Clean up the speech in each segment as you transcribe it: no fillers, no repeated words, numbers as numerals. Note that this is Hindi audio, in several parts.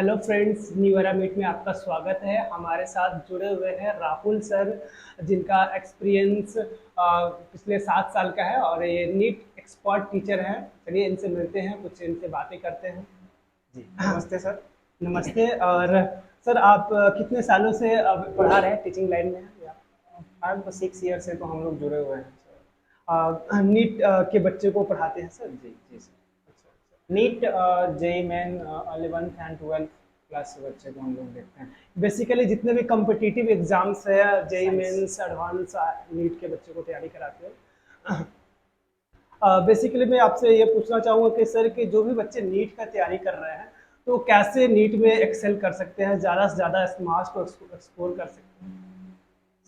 हेलो फ्रेंड्स, न्यूरा मीट में आपका स्वागत है। हमारे साथ जुड़े हुए हैं राहुल सर, जिनका एक्सपीरियंस पिछले 7 साल का है और ये नीट एक्सपर्ट टीचर हैं। चलिए इनसे मिलते हैं, कुछ इनसे बातें करते हैं। जी नमस्ते सर। नमस्ते। और सर, आप कितने सालों से पढ़ा रहे हैं, टीचिंग लाइन में हैं या 5 6 ईयर से तो हम लोग जुड़े हुए हैं सर। नीट के बच्चे को पढ़ाते हैं सर? जी जी sir. NEET JEE main 11th and 12th class के बच्चे को हम लोग देखते हैं। बेसिकली जितने भी कम्पिटिटिव एग्जाम्स है, JEE science. Mains, advance, NEET के बच्चे को तैयारी कराते हैं। बेसिकली मैं आपसे ये पूछना चाहूँगा कि सर, कि जो भी बच्चे नीट का तैयारी कर रहे हैं तो कैसे नीट में एक्सेल कर सकते हैं, ज़्यादा से ज़्यादा इस मार्क्स को एक्सप्लोर कर सकते हैं?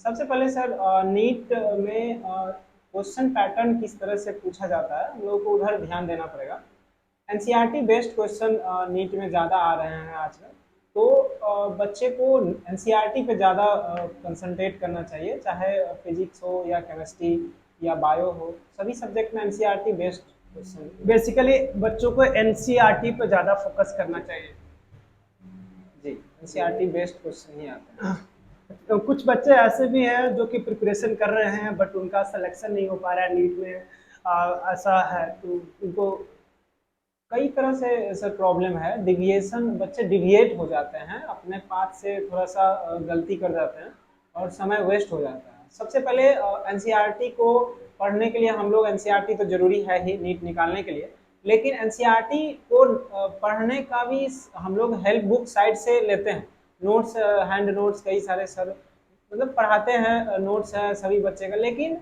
सबसे पहले सर नीट में क्वेश्चन पैटर्न किस तरह से पूछा जाता है, हम लोगों को उधर ध्यान देना पड़ेगा। एनसीईआरटी बेस्ड क्वेश्चन नीट में ज़्यादा आ रहे हैं आजकल। तो बच्चे को एनसीईआरटी पे ज़्यादा कंसंट्रेट करना चाहिए, चाहे फिजिक्स हो या केमिस्ट्री या बायो हो, सभी सब्जेक्ट में एनसीईआरटी बेस्ड क्वेश्चन। बेसिकली बच्चों को एनसीईआरटी पे ज़्यादा फोकस करना जी चाहिए। जी, एनसीईआरटी बेस्ड क्वेश्चन ही आते हैं। तो कुछ बच्चे ऐसे भी हैं जो कि प्रिपरेशन कर रहे हैं बट उनका सिलेक्शन नहीं हो पा रहा है नीट में। ऐसा है तो उनको कई तरह से सर प्रॉब्लम है, डिविएशन, बच्चे डिविएट हो जाते हैं अपने पाथ से, थोड़ा सा गलती कर जाते हैं और समय वेस्ट हो जाता है। सबसे पहले एनसीईआरटी को पढ़ने के लिए हम लोग, एनसीईआरटी तो जरूरी है ही नीट निकालने के लिए, लेकिन एनसीईआरटी को पढ़ने का भी हम लोग हेल्प बुक साइट से लेते हैं। नोट्स, हैंड नोट्स कई सारे सर मतलब पढ़ाते हैं, नोट्स है सभी बच्चे का। लेकिन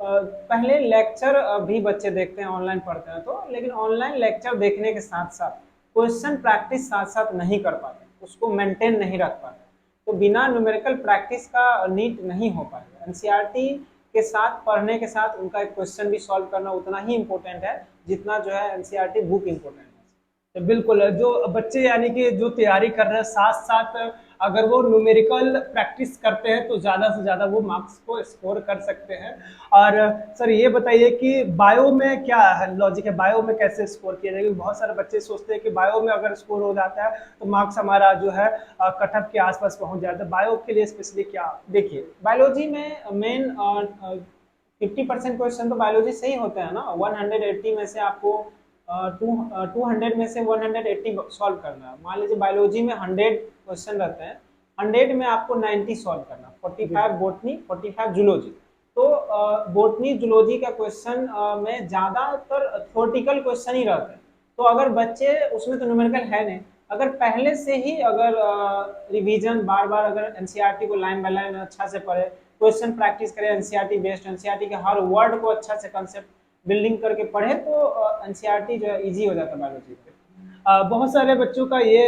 पहले लेक्चर भी बच्चे देखते हैं, ऑनलाइन पढ़ते हैं तो, लेकिन ऑनलाइन लेक्चर देखने के साथ साथ क्वेश्चन प्रैक्टिस साथ साथ नहीं कर पाते, उसको मेंटेन नहीं रख पाते। तो बिना न्यूमेरिकल प्रैक्टिस का नीट नहीं हो पाएगा। एनसीईआरटी के साथ पढ़ने के साथ उनका एक क्वेश्चन भी सॉल्व करना उतना ही इम्पोर्टेंट है जितना जो है एनसीईआरटी बुक इम्पोर्टेंट है। तो बिल्कुल, जो बच्चे यानी कि जो तैयारी कर रहे हैं साथ साथ अगर वो न्यूमेरिकल प्रैक्टिस करते हैं तो ज़्यादा से ज़्यादा वो मार्क्स को स्कोर कर सकते हैं। और सर ये बताइए कि बायो में क्या है लॉजिक है, बायो में कैसे स्कोर किया जाएगा? बहुत सारे बच्चे सोचते हैं कि बायो में अगर स्कोर हो जाता है तो मार्क्स हमारा जो है कट ऑफ के आसपास पहुंच जाता है। बायो के लिए स्पेशली क्या? देखिए, बायोलॉजी में मेन 50% क्वेश्चन तो बायोलॉजी से ही होते हैं ना। 180 में से आपको 200 में से 180 सॉल्व करना है। मान लीजिए बायोलॉजी में 100 क्वेश्चन रहते हैं, 100 में आपको 90 सॉल्व करना, 45 बोटनी, 45 जूलॉजी। तो बोटनी जूलॉजी का क्वेश्चन में ज़्यादातर थ्योरेटिकल क्वेश्चन ही रहते हैं। तो अगर बच्चे, उसमें तो न्यूमेरिकल है नहीं, अगर पहले से ही अगर रिवीजन बार बार, अगर एनसीईआरटी को लाइन बाय लाइन अच्छा से पढ़े, क्वेश्चन प्रैक्टिस करे, एनसीईआरटी बेस्ड, एनसीईआरटी के हर वर्ड को अच्छा से कंसेप्ट बिल्डिंग करके पढ़े, तो एनसीईआरटी जो है इजी हो जाता है बायोलॉजी पे। बहुत सारे बच्चों का ये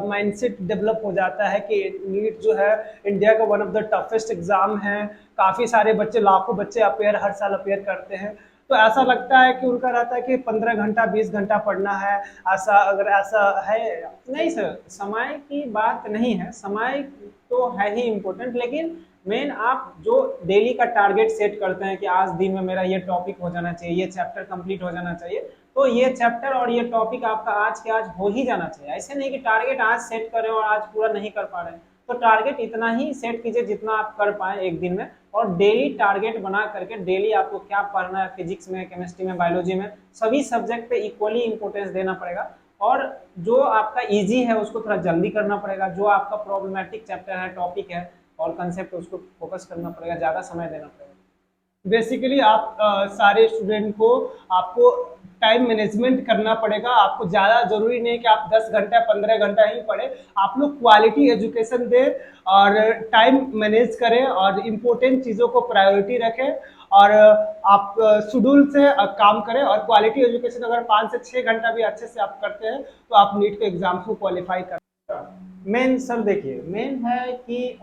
माइंडसेट डेवलप हो जाता है कि नीट जो है इंडिया का one of the toughest exam है। काफ़ी सारे बच्चे, लाखों बच्चे अपेयर हर साल अपेयर करते हैं। तो ऐसा लगता है कि उनका रहता है कि 15 घंटा 20 घंटा पढ़ना है। ऐसा अगर ऐसा है? नहीं सर, समय की बात नहीं है, समय तो है ही इम्पोर्टेंट, लेकिन मेन आप जो डेली का टारगेट सेट करते हैं कि आज दिन में मेरा ये टॉपिक हो जाना चाहिए, ये चैप्टर कंप्लीट हो जाना चाहिए, तो ये चैप्टर और ये टॉपिक आपका आज के आज हो ही जाना चाहिए। ऐसे नहीं कि टारगेट आज सेट करें और आज पूरा नहीं कर पा रहे हैं। तो टारगेट इतना ही सेट कीजिए जितना आप कर पाए एक दिन में, और डेली टारगेट बना करके डेली आपको क्या पढ़ना है, फिजिक्स में, केमिस्ट्री में, बायोलॉजी में, सभी सब्जेक्ट पे इक्वली इंपॉर्टेंस देना पड़ेगा। और जो आपका इजी है उसको थोड़ा जल्दी करना पड़ेगा, जो आपका प्रॉब्लमेटिक चैप्टर है, टॉपिक है और कंसेप्ट, उसको फोकस करना पड़ेगा, ज़्यादा समय देना पड़ेगा। बेसिकली आप सारे स्टूडेंट को, आपको टाइम मैनेजमेंट करना पड़ेगा। आपको ज़्यादा ज़रूरी नहीं कि आप 10 घंटा 15 घंटा ही पढ़ें। आप लोग क्वालिटी एजुकेशन दें और टाइम मैनेज करें और इम्पोर्टेंट चीज़ों को प्रायोरिटी रखें। और आप शेड्यूल से काम करें। और क्वालिटी एजुकेशन अगर 5 से 6 घंटा भी अच्छे से आप करते हैं तो आप नीट के एग्जाम्स को क्वालिफाई कर। मेन सर देखिए, मेन है कि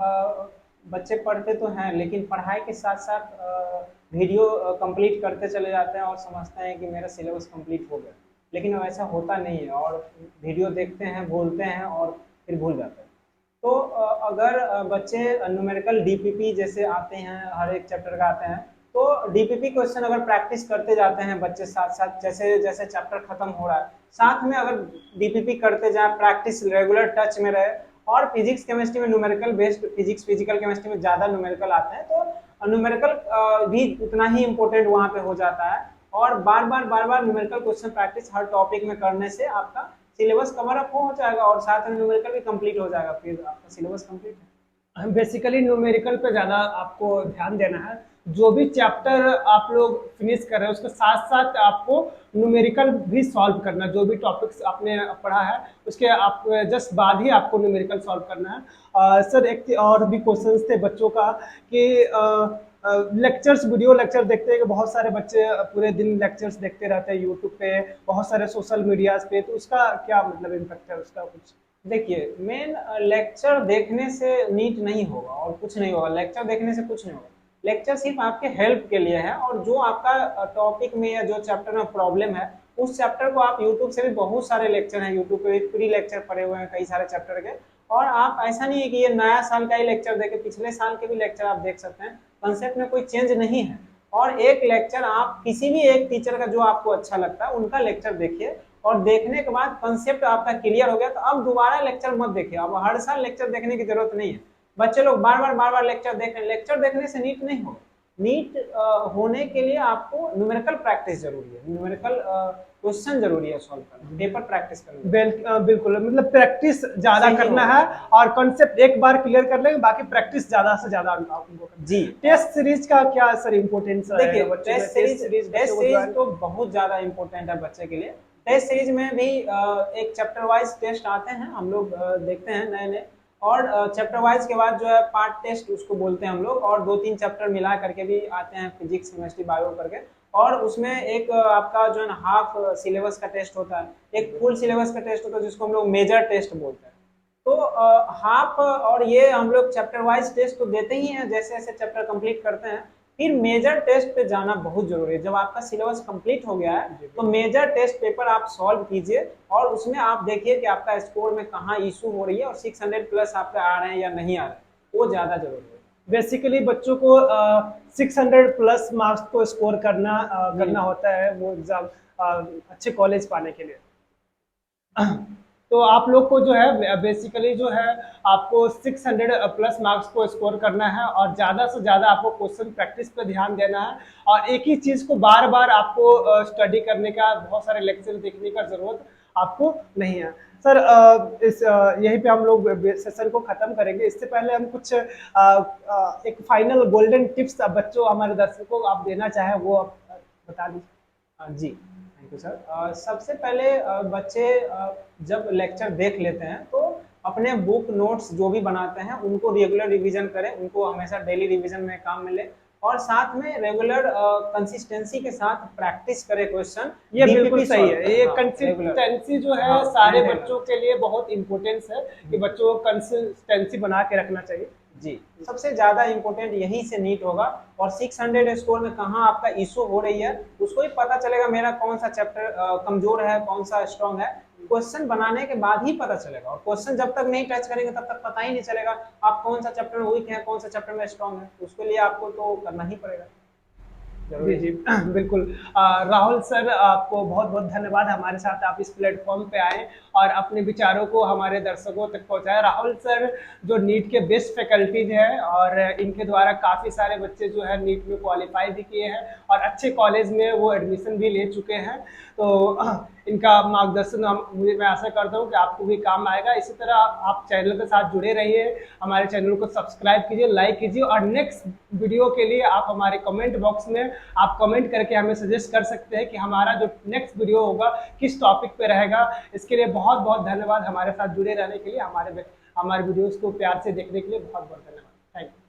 बच्चे पढ़ते तो हैं लेकिन पढ़ाई के साथ साथ वीडियो कंप्लीट करते चले जाते हैं और समझते हैं कि मेरा सिलेबस कंप्लीट हो गया, लेकिन वैसा होता नहीं है। और वीडियो देखते हैं, भूलते हैं और फिर भूल जाते हैं। तो अगर बच्चे न्यूमेरिकल डीपीपी जैसे आते हैं, हर एक चैप्टर का आते हैं, तो डीपीपी क्वेश्चन अगर प्रैक्टिस करते जाते हैं बच्चे साथ साथ, जैसे जैसे चैप्टर खत्म हो रहा है, साथ में अगर डीपीपी करते जाए, प्रैक्टिस रेगुलर टच में रहे, और फिजिक्स केमिस्ट्री में numerical based, physics physical chemistry में ज़्यादा न्यूमेरिकल आते हैं, तो न्यूमेरिकल भी उतना ही इम्पोर्टेंट वहाँ पे हो जाता है। और बार बार न्यूमेरिकल क्वेश्चन प्रैक्टिस हर टॉपिक में करने से आपका सिलेबस कवर अप हो जाएगा और साथ में न्यूमेरिकल भी कंप्लीट हो जाएगा, फिर आपका सिलेबस कंप्लीट है। बेसिकली न्यूमेरिकल पे ज़्यादा आपको ध्यान देना है। जो भी चैप्टर आप लोग फिनिश कर रहे हैं उसके साथ साथ आपको न्यूमेरिकल भी सॉल्व करना है। जो भी टॉपिक्स आपने पढ़ा है उसके आप जस्ट बाद ही आपको न्यूमेरिकल सॉल्व करना है। सर एक और भी क्वेश्चंस थे बच्चों का कि लेक्चर्स, वीडियो लेक्चर देखते हैं कि बहुत सारे बच्चे पूरे दिन लेक्चर्स देखते रहते हैं यूट्यूब पे, बहुत सारे सोशल मीडियाज पे, तो उसका क्या मतलब इम्पैक्ट है उसका कुछ? देखिए, मेन लेक्चर देखने से नीट नहीं होगा और कुछ नहीं होगा, लेक्चर देखने से कुछ नहीं होगा। लेक्चर सिर्फ आपके हेल्प के लिए है, और जो आपका टॉपिक में या जो चैप्टर में प्रॉब्लम है उस चैप्टर को आप यूट्यूब से भी, बहुत सारे लेक्चर हैं यूट्यूब पे, फ्री लेक्चर पड़े हुए हैं कई सारे चैप्टर के, और आप ऐसा नहीं है कि ये नया साल का ही लेक्चर देखे, पिछले साल के भी लेक्चर आप देख सकते हैं, कंसेप्ट में कोई चेंज नहीं है। और एक लेक्चर आप किसी भी एक टीचर का जो आपको अच्छा लगता है उनका लेक्चर देखिए, और देखने के बाद कंसेप्ट आपका क्लियर हो गया तो अब दोबारा लेक्चर मत देखिए। अब हर साल लेक्चर देखने की जरूरत नहीं है। बच्चे लोग बार बार लेक्चर देख रहे हैं, लेक्चर देखने से नीट नहीं होगा। नीट होने के लिए आपको न्यूमेरिकल प्रैक्टिस जरूरी है, न्यूमेरिकल क्वेश्चन जरूरी है सॉल्व करना, पेपर प्रैक्टिस करना। बिल्कुल, मतलब प्रैक्टिस ज्यादा करना है और कॉन्सेप्ट एक बार क्लियर कर लेंगे, बाकी प्रैक्टिस ज्यादा से ज्यादा उनको जी। टेस्ट सीरीज का क्या सर इम्पोर्टेंस है? देखिए, टेस्ट सीरीज तो बहुत ज्यादा इम्पोर्टेंट है बच्चे के लिए। टेस्ट सीरीज में भी एक चैप्टर वाइज टेस्ट आते हैं, हम लोग देखते हैं नए नए, और चैप्टर वाइज के बाद जो है पार्ट टेस्ट उसको बोलते हैं हम लोग, और 2-3 चैप्टर मिला करके भी आते हैं, फिजिक्स केमिस्ट्री बायो करके, और उसमें एक आपका जो है ना हाफ सिलेबस का टेस्ट होता है, एक फुल सिलेबस का टेस्ट होता है जिसको हम लोग मेजर टेस्ट बोलते हैं। तो हाफ और ये हम लोग चैप्टर वाइज टेस्ट तो देते ही हैं जैसे जैसे चैप्टर कंप्लीट करते हैं। फिर मेजर टेस्ट पे जाना बहुत जरूरी है। जब आपका सिलेबस कंप्लीट हो गया है तो मेजर टेस्ट पेपर आप सॉल्व कीजिए, और उसमें आप देखिए कि आपका स्कोर में कहाँ इशू हो रही है, और 600 प्लस आपके आ रहे हैं या नहीं आ रहे हैं, वो ज़्यादा जरूरी है। बेसिकली बच्चों को 600 प्लस मार्क्स को स्कोर करना होता है वो एग्जाम अच्छे कॉलेज पाने के लिए। तो आप लोग को जो है बेसिकली जो है आपको 600 प्लस मार्क्स को स्कोर करना है, और ज़्यादा से ज़्यादा आपको क्वेश्चन प्रैक्टिस पे ध्यान देना है, और एक ही चीज़ को बार बार आपको स्टडी करने का, बहुत सारे लेक्चर देखने का ज़रूरत आपको नहीं है। सर यहीं पे हम लोग सेशन को ख़त्म करेंगे। इससे पहले हम कुछ एक फाइनल गोल्डन टिप्स बच्चों, हमारे दर्शकों को आप देना चाहें वो आप बता दीजिए। जी, थैंक यू सर। सबसे पहले बच्चे जब लेक्चर देख लेते हैं तो अपने बुक नोट्स जो भी बनाते हैं उनको रेगुलर रिवीजन करें, उनको हमेशा डेली रिवीजन में काम मिले, और साथ में रेगुलर कंसिस्टेंसी के साथ प्रैक्टिस करें क्वेश्चन। ये बिल्कुल सही है, ये कंसिस्टेंसी जो है सारे बच्चों के लिए बहुत इंपॉर्टेंस है कि बच्चों को कंसिस्टेंसी बना के रखना चाहिए। जी, सबसे ज्यादा इंपॉर्टेंट यहीं से नीट होगा, और 600 स्कोर में कहाँ आपका इशू हो रही है उसको ही पता चलेगा, मेरा कौन सा चैप्टर कमजोर है, कौन सा स्ट्रांग है, क्वेश्चन बनाने के बाद ही पता चलेगा। और क्वेश्चन जब तक नहीं टच करेंगे तब तक पता ही नहीं चलेगा आप कौन सा चैप्टर में वीक है, कौन सा चैप्टर में स्ट्रांग है, उसके लिए आपको तो करना ही पड़ेगा। जी जी बिल्कुल। राहुल सर, आपको बहुत बहुत धन्यवाद, हमारे साथ आप इस प्लेटफॉर्म पे आए और अपने विचारों को हमारे दर्शकों तक पहुंचाए। राहुल सर जो नीट के बेस्ट फैकल्टीज हैं, और इनके द्वारा काफ़ी सारे बच्चे जो है नीट में क्वालिफाई भी किए हैं और अच्छे कॉलेज में वो एडमिशन भी ले चुके हैं। तो इनका मार्गदर्शन मैं आशा करता हूँ कि आपको भी काम आएगा। इसी तरह आप चैनल के साथ जुड़े रहिए, हमारे चैनल को सब्सक्राइब कीजिए, लाइक कीजिए, और नेक्स्ट वीडियो के लिए आप हमारे कमेंट बॉक्स में आप कमेंट करके हमें सजेस्ट कर सकते हैं कि हमारा जो नेक्स्ट वीडियो होगा किस टॉपिक पे रहेगा। इसके लिए बहुत बहुत धन्यवाद, हमारे साथ जुड़े रहने के लिए, हमारे वीडियोज़ को प्यार से देखने के लिए बहुत बहुत धन्यवाद। Thank you.